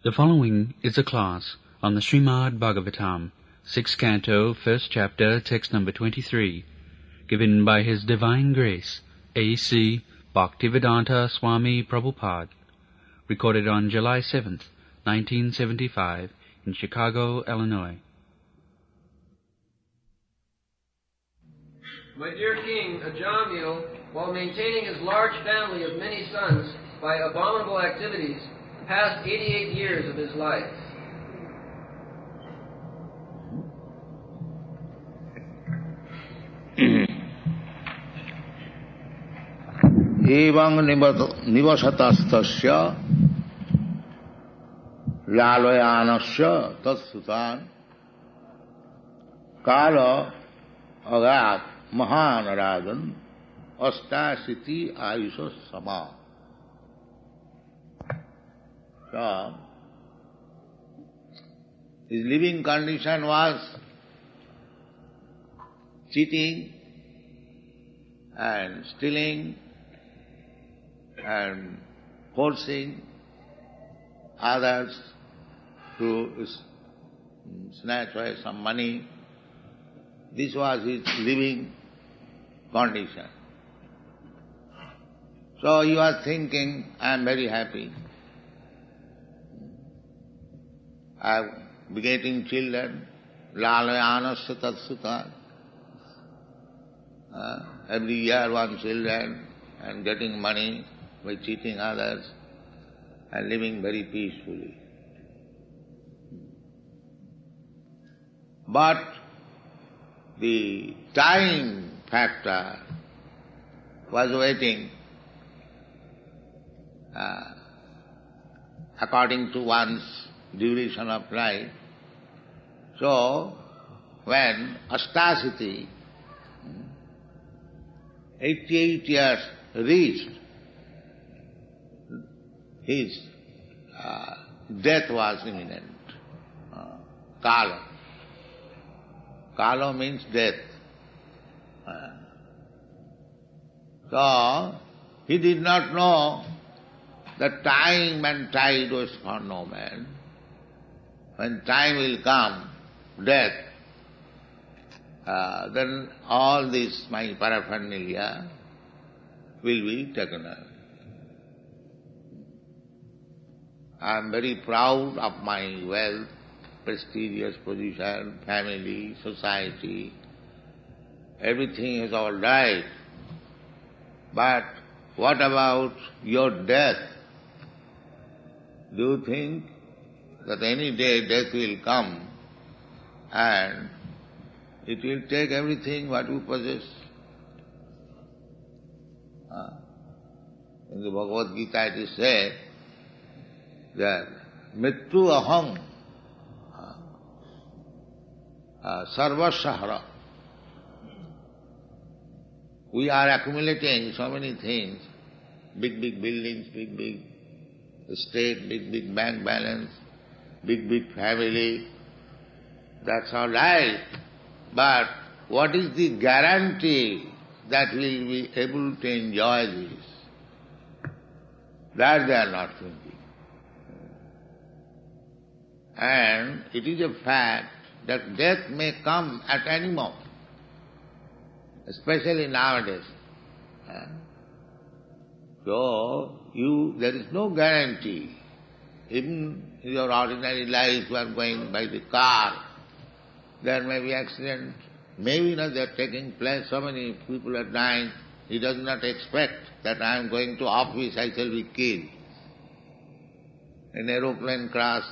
The following is a class on the Srimad Bhagavatam, 6th Canto, 1st Chapter, text number 23, given by His Divine Grace, A.C. Bhaktivedanta Swami Prabhupada, recorded on July 7th, 1975, in Chicago, Illinois. My dear King, Ajamil, while maintaining his large family of many sons by abominable activities, passed 88 years of his life. Evaṁ nivasatastasya lalayanasya tatsutan kala agat mahanarajan astasiti ayusha sama. So, his living condition was cheating and stealing and forcing others to snatch away some money. This was his living condition. So he was thinking, I am very happy. I am begetting children, lalayanasya tatsuta. Every year one children and getting money by cheating others and living very peacefully. But the time factor was waiting according to one's duration of life. So, when Astasiti, 88 years reached, his death was imminent. Kala. Kala means death. So, he did not know that time and tide was for no man. When time will come, death, then all this, my paraphernalia, will be taken away. I am very proud of my wealth, prestigious position, family, society. Everything is all right. But what about your death? Do you think that any day death will come and it will take everything what you possess? In the Bhagavad Gita it is said that Mrityu aham sarvasahara. We are accumulating so many things, big buildings, big estate, big bank balance, big family. That's all right. But what is the guarantee that we will be able to enjoy this? That they are not thinking. And it is a fact that death may come at any moment, especially nowadays. So, there is no guarantee. Even in your ordinary life, you are going by the car, there may be accident. Maybe they are taking place, so many people are dying. He does not expect that I am going to office, I shall be killed. An aeroplane crash.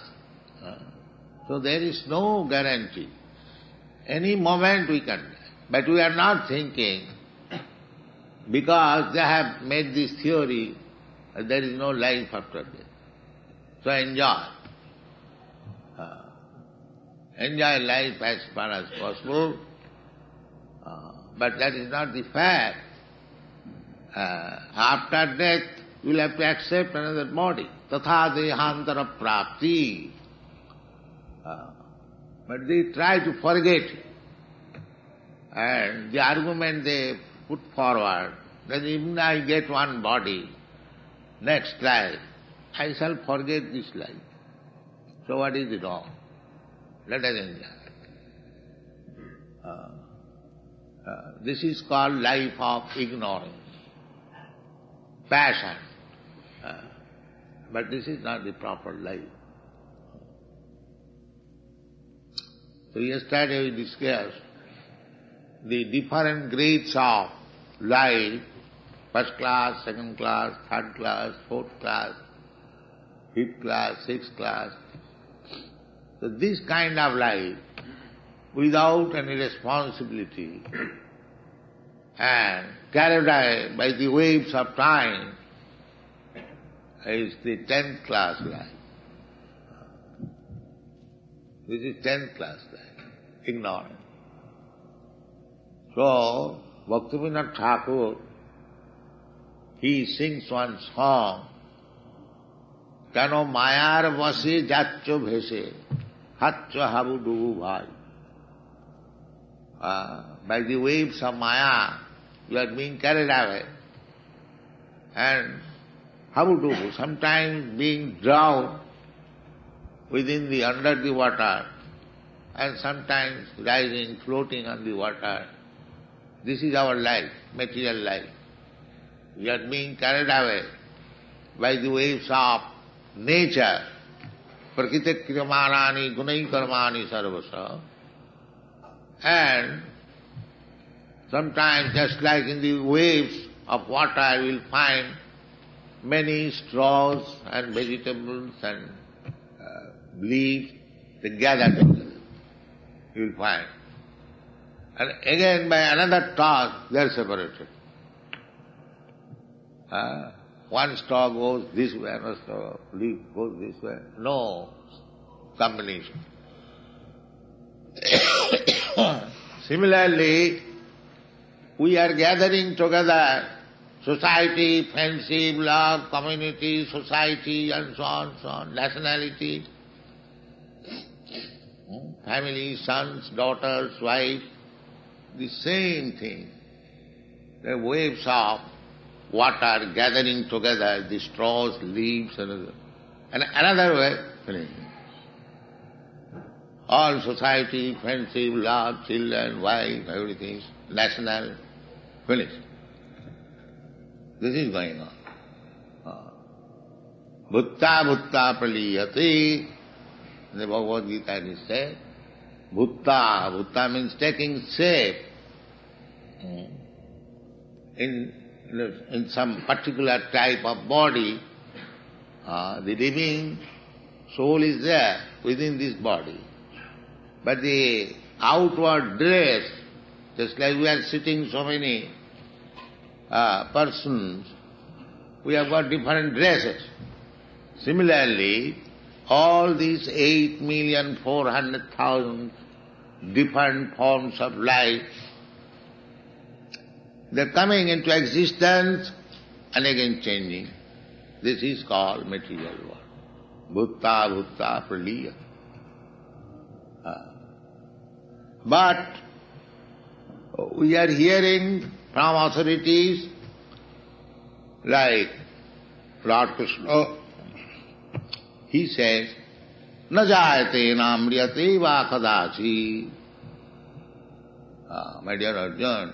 So there is no guarantee. Any moment we can die. But we are not thinking, because they have made this theory, that there is no life after death. So enjoy. Enjoy life as far as possible. But that is not the fact. After death, you will have to accept another body. Tatha dehantara prapti. But they try to forget it. And the argument they put forward, that even I get one body, next life, I shall forget this life. So what is it wrong? Let us enjoy. This is called life of ignorance, passion. But this is not the proper life. So yesterday we discussed the different grades of life, first class, second class, third class, fourth class, fifth class, sixth class. So this kind of life, without any responsibility and carried away by the waves of time, is the 10th class life. This is 10th class life, ignorance. So, Bhaktivinoda Thakur, he sings one song, Kano mayar vase jaccho bhese, hatcho habu dubu bhai. By the waves of Maya, you are being carried away. And habudubu, sometimes being drowned under the water, and sometimes rising, floating on the water. This is our life, material life. We are being carried away by the waves of nature. Prakriti kriyamanani gunai karmani sarvasa. And sometimes, just like in the waves of water, you will find many straws and vegetables and leaves, they gather together. You will find. And again, by another toss, they are separated. One straw goes this way, another straw leaf goes this way. No combination. Similarly, we are gathering together society, friendship, love, community, society, and so on, nationality, family, sons, daughters, wife, the same thing. The waves of water gathering together, the straws, leaves, and another way, all society, friendship, love, children, wife, everything, national, finished. This is going on. Bhutta bhutta praliyati. In the Bhagavad Gita it is said, bhutta, bhutta means taking shape in some particular type of body. The living soul is there within this body. But the outward dress, just like we are sitting so many persons, we have got different dresses. Similarly, all these 8,400,000 different forms of life, they're coming into existence and again changing. This is called material world. Bhutta bhutta praliya. But we are hearing from authorities like Lord Krishna, he says, na jayate namriyate va kadachi. My dear Arjun,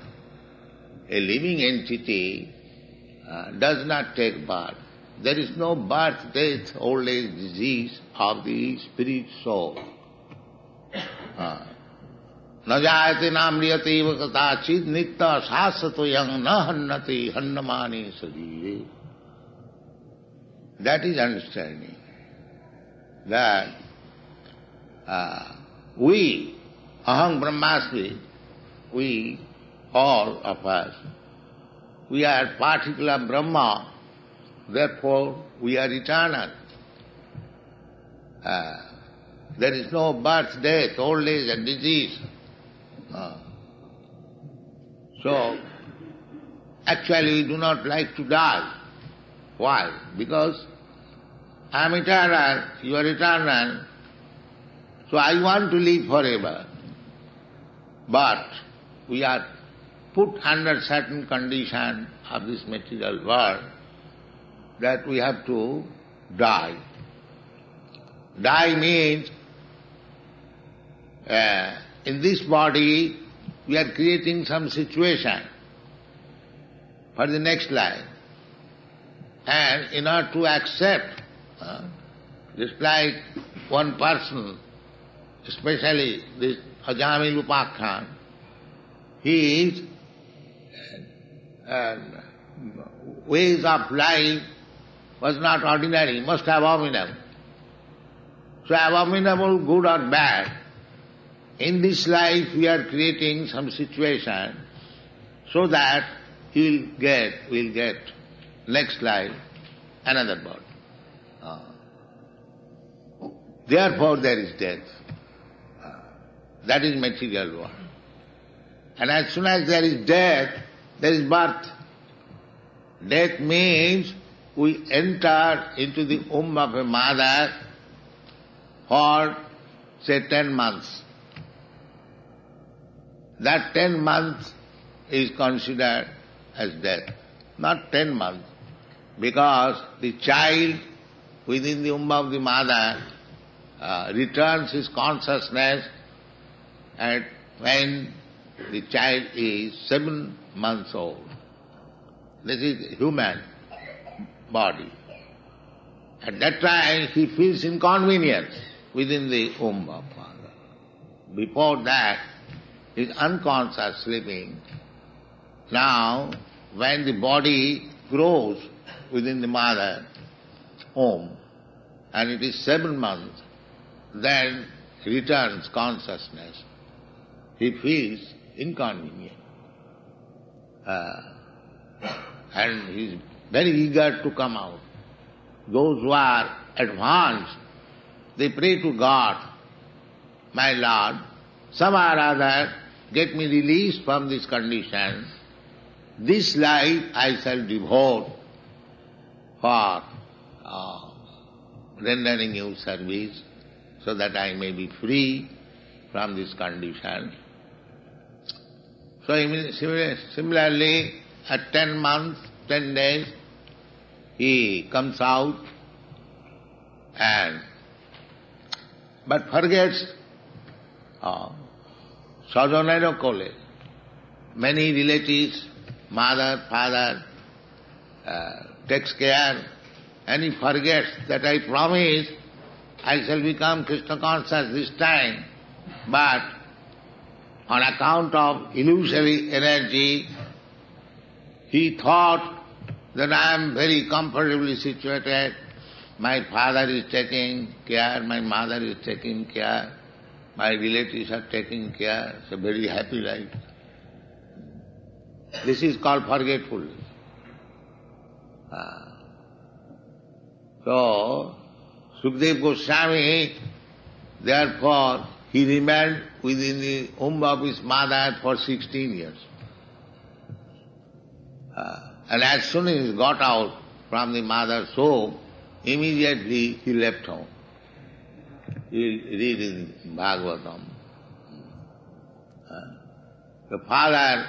a living entity does not take birth. There is no birth, death, old age, disease of the spirit soul. Na jayate namriyate va kadachi nitta sasato yang na hannati hannamani sarire. That is understanding that we, aham brahmasmi, we, all of us, we are particular Brahma, therefore we are eternal. There is no birth, death, old age and disease. So, actually we do not like to die. Why? Because I am eternal, you are eternal, so I want to live forever. But we are put under certain condition of this material world that we have to die. Die means in this body we are creating some situation for the next life. And in order to accept, just like one person, especially this Ajamil Upakhyan, his ways of life was not ordinary, most abominable. So abominable, good or bad, in this life we are creating some situation so that we'll get next life another body. Therefore there is death. That is material world. And as soon as there is death, there is birth. Death means we enter into the womb of a mother for, say, 10 months. That 10 months is considered as death. Not 10 months, because the child within the womb of the mother returns his consciousness at when the child is 7 months old. This is human body. At that time he feels inconvenience within the womb of mother. Before that he is unconscious, sleeping. Now when the body grows within the mother womb and it is 7 months, then returns consciousness. He feels inconvenient. And he is very eager to come out. Those who are advanced, they pray to God, my Lord, somehow or other get me released from this condition. This life I shall devote for rendering you service so that I may be free from this condition. So similarly, at 10 months, 10 days, he comes out but forgets Sajanero Kole. Many relatives, mother, father, takes care, and he forgets that I promised I shall become Krishna conscious this time, but on account of illusory energy, he thought that I am very comfortably situated, my father is taking care, my mother is taking care, my relatives are taking care, it's a very happy life. This is called forgetfulness. So, Sukadeva Goswami, therefore, he remained within the womb of his mother for 16 years. And as soon as he got out from the mother's womb, immediately he left home. You read in Bhagavatam. The father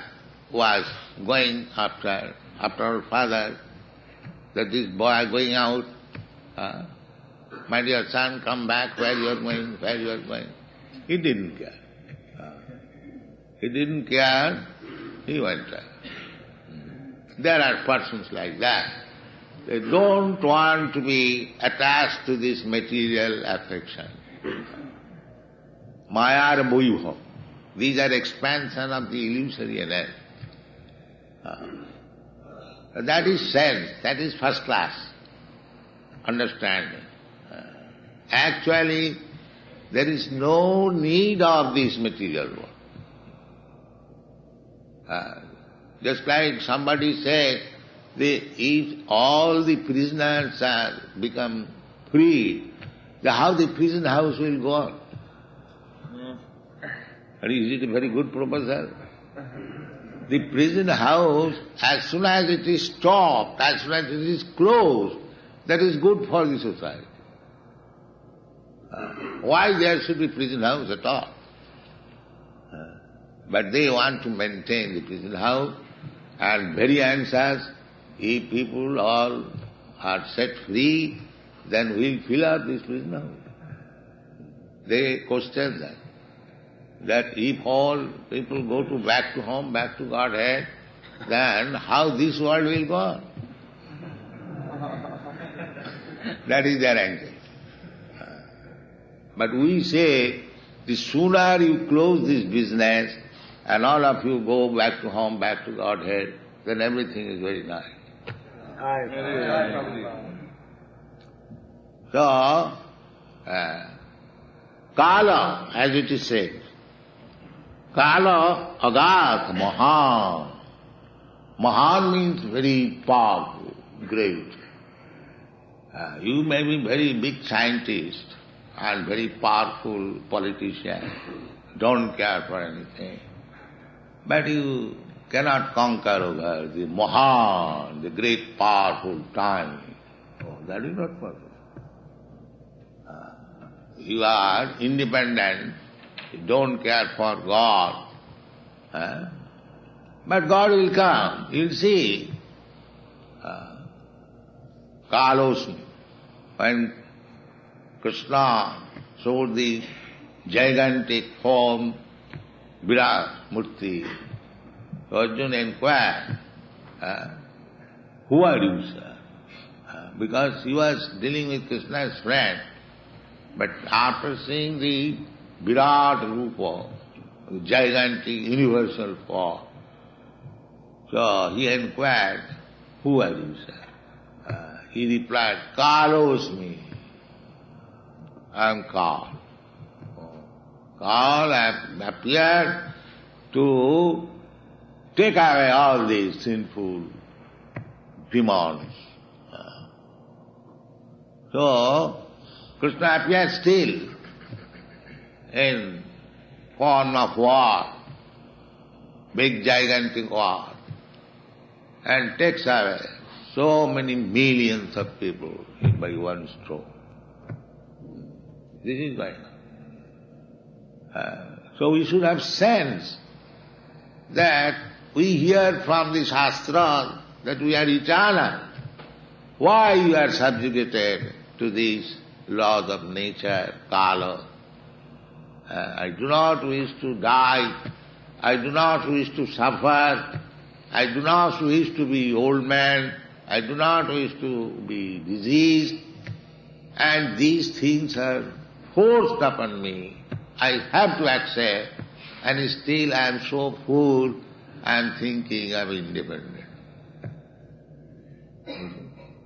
was going after our father, that this boy going out, my dear son, come back, where you are going, where you are going. He didn't care. He didn't care, he went there. There are persons like that. They don't want to be attached to this material affection. Maya Bhuiho. These are expansion of the illusory energy. That is sense, that is first class understanding. Actually, there is no need of this material world. Just like somebody said, if all the prisoners are become free, then how the prison house will go on? And is it a very good proposal? The prison house, as soon as it is stopped, as soon as it is closed, that is good for the society. Why there should be prison house at all? But they want to maintain the prison house, and very anxious, if people all are set free, then we'll fill up this prison house. they question that if all people go back to home, back to Godhead, then how this world will go on? That is their anxiety. But we say, the sooner you close this business and all of you go back to home, back to Godhead, then everything is very nice. So, Kala, as it is said, Kala Agat Mahan. Mahan means very powerful, great. You may be very big scientist and very powerful politician, don't care for anything. But you cannot conquer over the Mahan, the great powerful time. Oh, that is not possible. You are independent, you don't care for God. But God will come, you'll see. Kalosmi, when Krishna showed the gigantic form, Virat Murti, Arjuna inquired, who are you, sir? Because he was dealing with Krishna's friend. But after seeing the Virat Rupa, the gigantic universal form, so he inquired, who are you, sir? He replied, Kalosmi. I am Kal. Kal appeared to take away all these sinful demons. So, Krishna appears still in form of war, big gigantic war, and takes away so many millions of people by one stroke. This is why. So we should have sense that we hear from the Shastra that we are eternal. Why you are subjugated to these laws of nature, Kala? I do not wish to die. I do not wish to suffer. I do not wish to be old man. I do not wish to be diseased. And these things are forced upon me. I have to accept. And still I am so fool, I am thinking I am independent.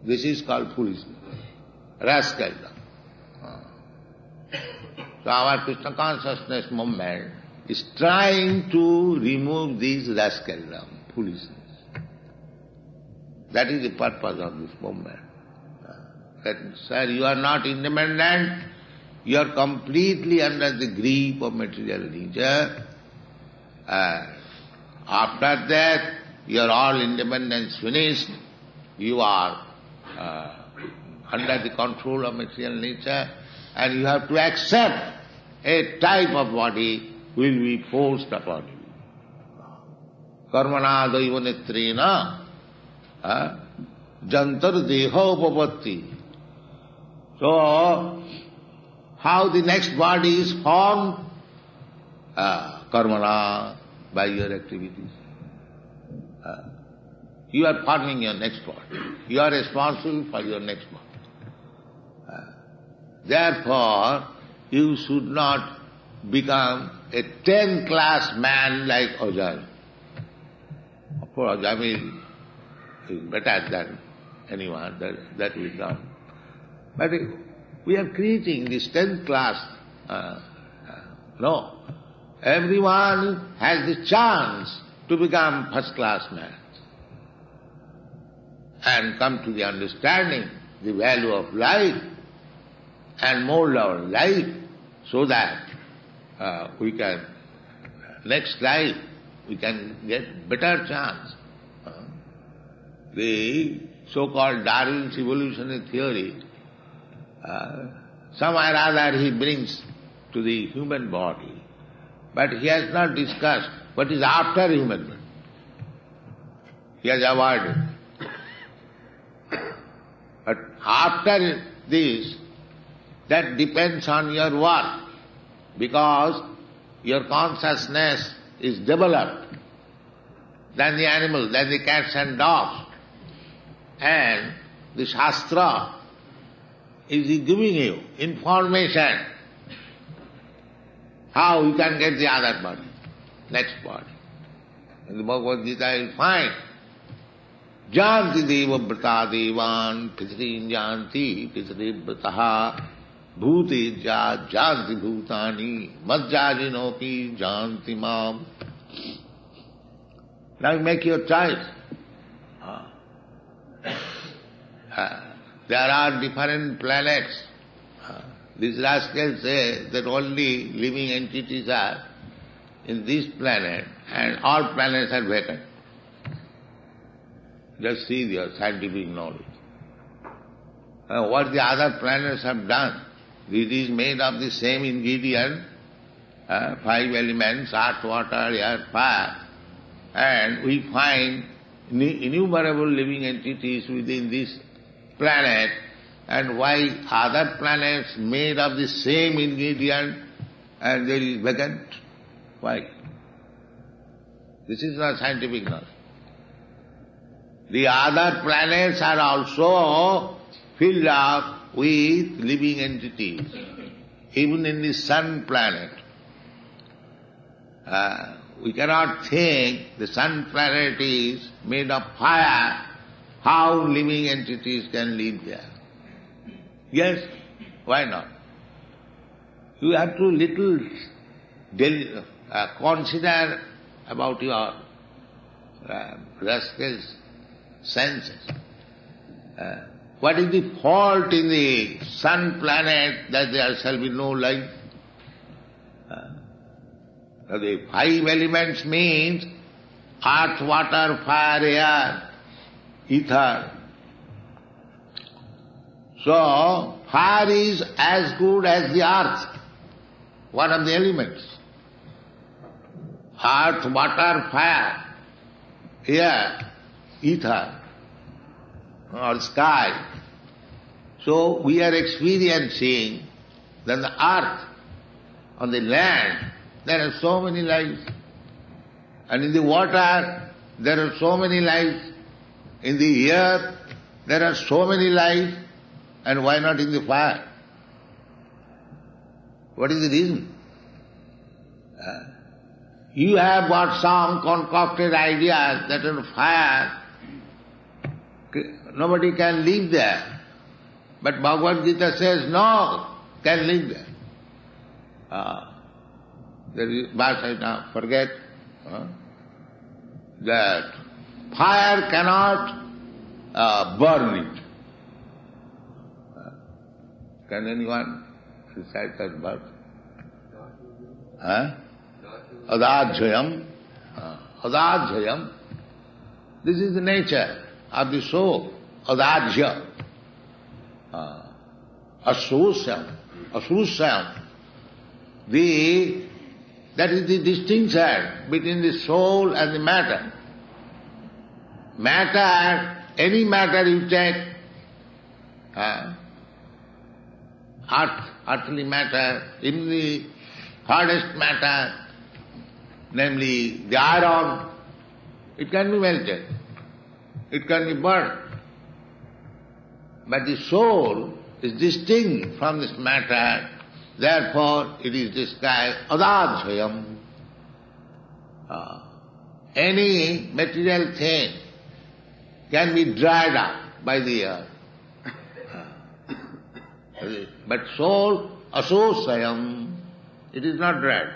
This is called foolishness, rascaldom. So our Krishna consciousness movement is trying to remove this rascaldom, foolishness. That is the purpose of this movement. That, sir, you are not independent, you are completely under the grip of material nature. After that, your all independence finished, you are under the control of material nature, and you have to accept a type of body will be forced upon you. Karmana daivanetrena jantar deha upapatti. So, how the next body is formed? Karmana, by your activities. You are forming your next body. You are responsible for your next body. Therefore, you should not become a 10th class man like Ajay. Of course, Ajay is better than anyone, that is done. But we are creating this 10th class. No. Everyone has the chance to become first class man and come to the understanding, the value of life, and mold our life so that we can, next life, we can get better chance. The so-called Darwin's evolutionary theory, somewhere or other he brings to the human body, but he has not discussed what is after human body. He has avoided. But after this, that depends on your work. because your consciousness is developed than the animal, than the cats and dogs. And the Shastra is giving you information how you can get the other body, next body. In the Bhagavad Gita you find Janti deva brata devan pitrin janti pitri brataha bhuti janti bhutani madjajinopi janti mam. Now you make your choice. There are different planets. These rascals say that only living entities are in this planet and all planets are vacant. Just see your scientific knowledge. What the other planets have done, it is made of the same ingredient, 5 elements, earth, water, air, fire, and we find innumerable living entities within this planet, and why other planets made of the same ingredient and there is vacant? Why? This is not scientific knowledge. The other planets are also filled up with living entities. Even in the sun planet, we cannot think the sun planet is made of fire. How living entities can live there? Yes, why not? You have to little consider about your rascals' senses. What is the fault in the sun planet that there shall be no life? The 5 elements means earth, water, fire, air, ether. So, fire is as good as the earth, one of the elements. Earth, water, fire, air, ether, or sky. So, we are experiencing that the earth, on the land, there are so many lives. And in the water, there are so many lives. In the earth, there are so many lives. And why not in the fire? What is the reason? You have got some concocted idea that in fire, nobody can live there. But Bhagavad Gita says, no, can live there. There is verse I now forget, that fire cannot burn it. Can anyone recite that verse? Adajayam. Adajayam. This is the nature of the soul. Adajya. Asusyam. Asusyam. That is the distinction between the soul and the matter. Matter, any matter you take, earthly matter, even the hardest matter, namely the iron, it can be melted, it can be burnt. But the soul is distinct from this matter, therefore it is described adajayam. Any material thing can be dried up by the earth. But soul, asosayam, it is not dried.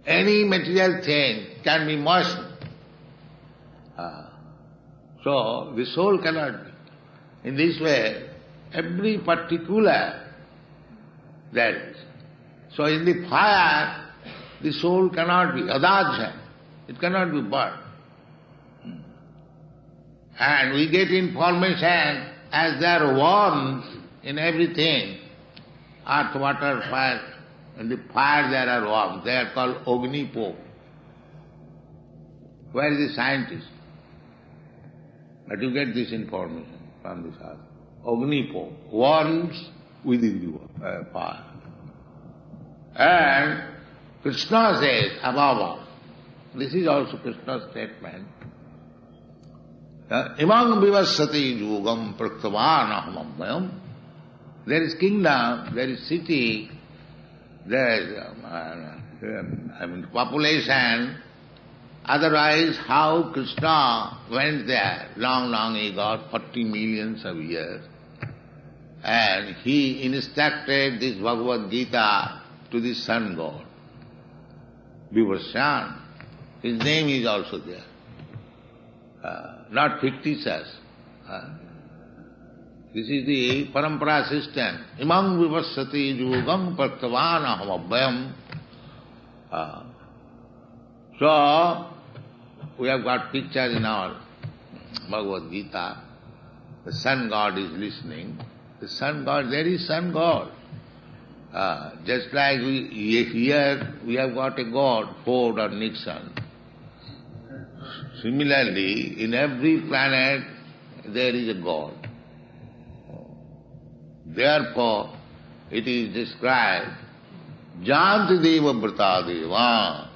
Any material thing can be moistened. So the soul cannot be. In this way, every particular there is. So in the fire, the soul cannot be adajya. It cannot be burned. And we get information as there are worms in everything. Earth, water, fire. In the fire there are worms. They are called ognipo. Where is the scientist? But you get this information from this earth. Ognipo. Worms within the fire. And Krishna says above all, this is also Krishna's statement, Imam vivasati yugam praktavan ahamabhyam. There is kingdom, there is city, there is population. Otherwise, how Krishna went there? Long he got 40 millions of years. And he instructed this Bhagavad Gita to the sun god, Vivasyan. His name is also there. Not fictitious. This is the parampara system. Imam vivasati yugam praktavan ahamabhyam. So, we have got pictures in our Bhagavad Gita. The sun god is listening. The sun god, there is sun god. Just like here we have got a god, Ford or Nixon. Similarly, in every planet there is a god. Therefore, it is described, Janti Deva Brata Deva.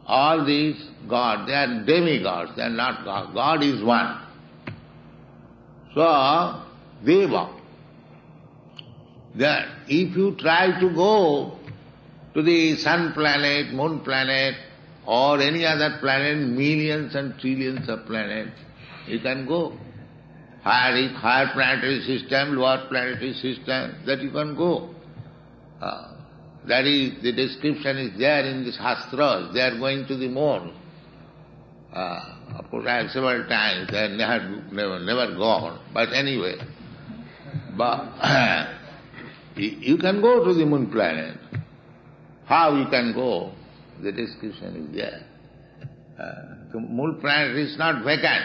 All these gods, they are demigods, they are not God. God is one. So, Deva. That if you try to go to the sun planet, moon planet, or any other planet, millions and trillions of planets, you can go. Higher planetary system, lower planetary system, that you can go. That is, the description is there in the Shastras. They are going to the moon. Of course, I have several times, they have never gone. But anyway, you can go to the moon planet. How you can go? The description is there. The moon planet is not vacant.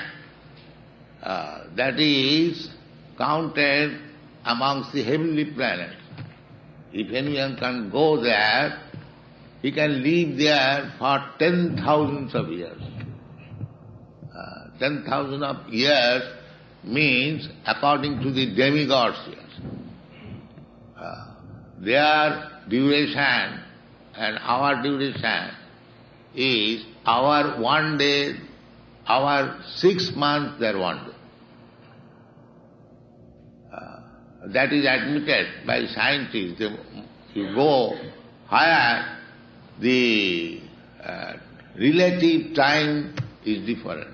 That is counted amongst the heavenly planets. If anyone can go there, he can live there for 10,000 of years. 10,000 of years means according to the demigods years. Their duration and our duration is our 1 day, our 6 months, their 1 day. That is admitted by scientists. You go higher, the relative time is different.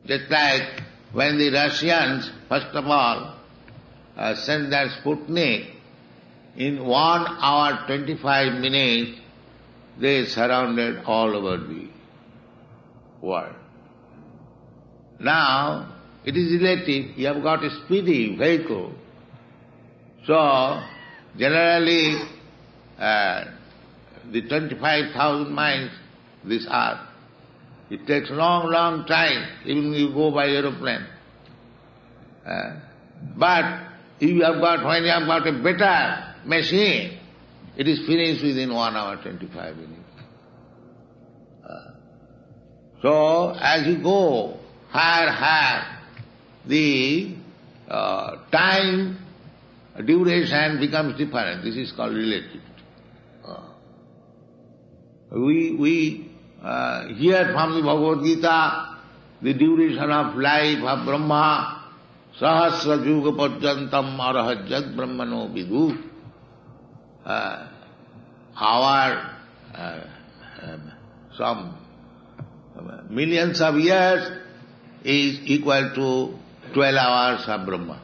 Just like when the Russians, first of all, sent their Sputnik, in 1 hour 25 minutes, they surrounded all over the world. Now, it is relative. You have got a speedy vehicle. So, generally, the 25,000 miles, this earth, it takes long time, even if you go by aeroplane. But if you have got, when you have got a better machine, it is finished within 1 hour 25 minutes. So, as you go higher, the time duration becomes different. This is called relative. We hear from the Bhagavad Gita the duration of life of Brahma, Sahasra Yuga Parjantam Arahajjat Brahmano Vidu. Some millions of years is equal to 12 hours of Brahma.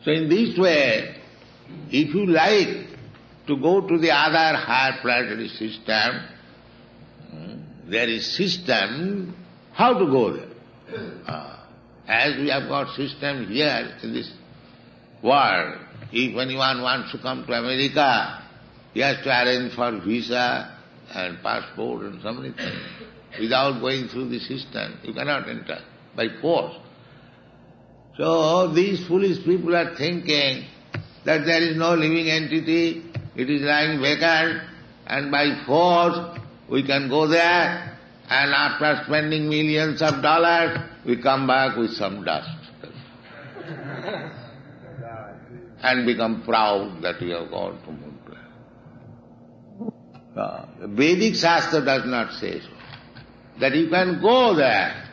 So in this way, if you like to go to the other higher planetary system, there is system how to go there. As we have got system here in this world, if anyone wants to come to America, he has to arrange for visa and passport and so many things. Without going through the system, you cannot enter by force. So these foolish people are thinking that there is no living entity, it is lying vacant, and by force we can go there, and after spending millions of dollars, we come back with some dust. and become proud that we have gone to moon planet. The Vedic Shastra does not say so. That you can go there,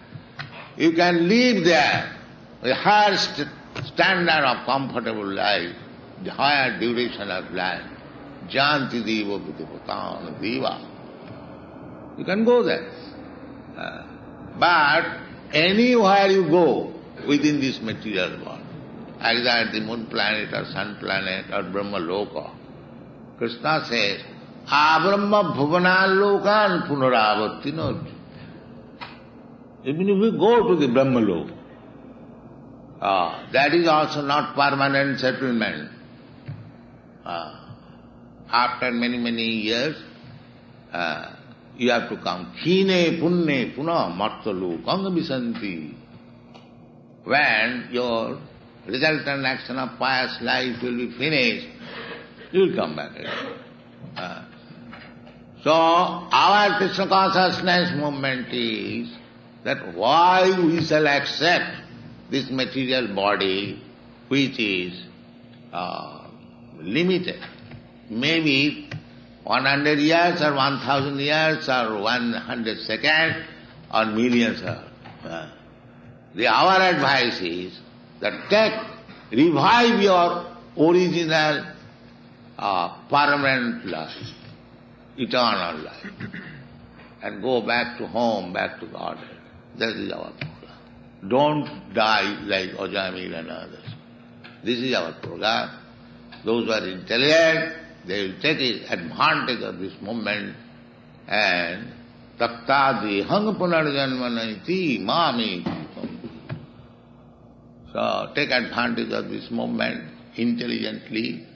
you can live there, a higher standard of comfortable life, the higher duration of life. Janti deva vidipatana deva. You can go there. But anywhere you go within this material world, either at the moon planet or sun planet or Brahma Loka, Krishna says, Abrahma bhuvanan lokan punaravartinot. Even if we go to the Brahma Loka, that is also not permanent settlement. After many, many years, you have to come. Khine punne puna martalu kanga visanti. When your resultant action of pious life will be finished, you will come back again. So, our Krishna consciousness movement is that why we shall accept this material body which is limited. Maybe 100 years or 1,000 years or 100 seconds or millions of. Our advice is that revive your original permanent life, eternal life, and go back to home, back to God. That is our program. Don't die like Ajamil and others. This is our program. Those who are intelligent, they will take advantage of this moment and taktadi hang punarjanmanati mami. So take advantage of this moment intelligently,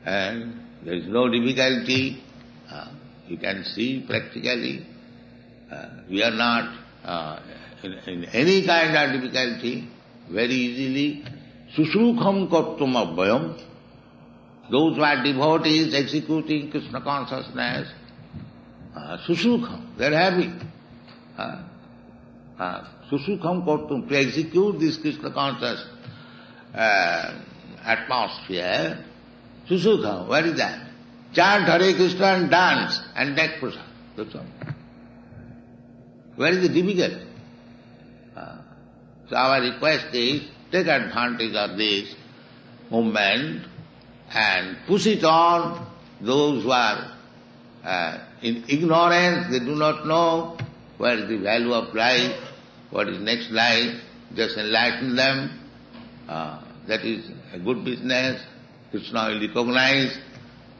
and there is no difficulty. You can see practically. We are not in any kind of difficulty. Very easily. Susukham kartum abhayam. Those who are devotees executing Krishna consciousness, susukham, they are happy. Susukham kartum, to execute this Krishna conscious atmosphere. Susukham, what is that? Chant Hare Krishna and dance and take prasad. That's all. Where is the difficulty? So our request is, take advantage of this movement and push it on. Those who are in ignorance, they do not know what is the value of life, what is next life, just enlighten them. That is a good business. Krishna will recognize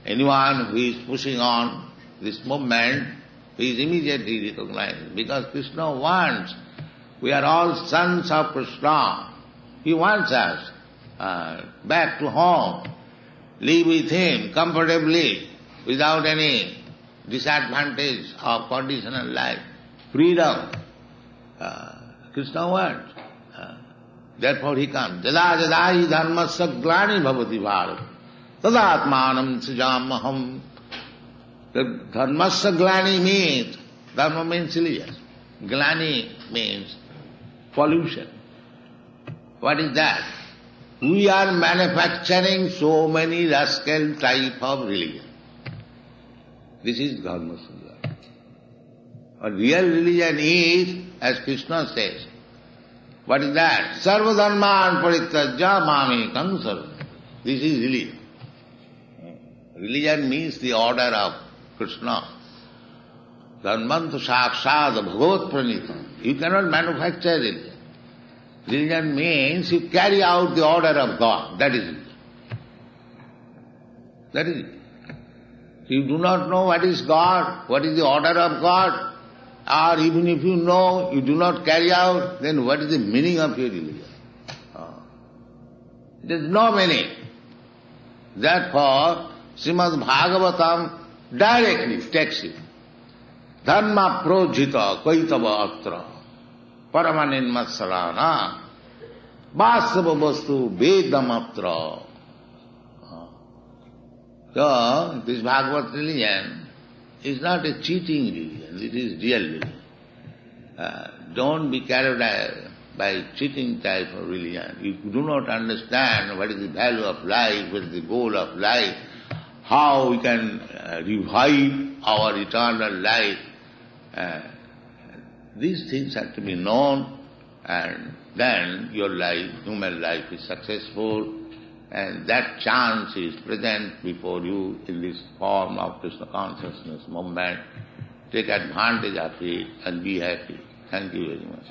anyone who is pushing on this movement, he is immediately recognized. Because Krishna wants, we are all sons of Krishna. He wants us back to home, live with him comfortably, without any disadvantage of conditional life. Freedom. Krishna wants. Therefore he comes. Jada jada hi dharmasya glani bhavati bharat. Tadatmanam srijamaham. The dharmasya glani means, dharma means religious. Glani means pollution. What is that? We are manufacturing so many rascal type of religion. This is dharmasya glani. A real religion is, as Krishna says, what is that? Sarva dharman parityajya mami kansar. This is religion. Religion means the order of Krishna. Dharmantu sakshat bhagavat pranita. You cannot manufacture religion. Religion means you carry out the order of God. That is religion. That is it. You do not know what is God, what is the order of God, or even if you know, you do not carry out, then what is the meaning of your religion? There is no meaning. Therefore, Srimad Bhagavatam directly takes it. Dharma projita kaitava atra paramanin matsalana vasava vastu vedam atra. So, this Bhagavad religion is not a cheating religion, it is real religion. Don't be carried by cheating type of religion. You do not understand what is the value of life, what is the goal of life, how we can revive our eternal life. These things have to be known, and then your life, human life, is successful, and that chance is present before you in this form of Krishna consciousness movement. Take advantage of it and be happy. Thank you very much.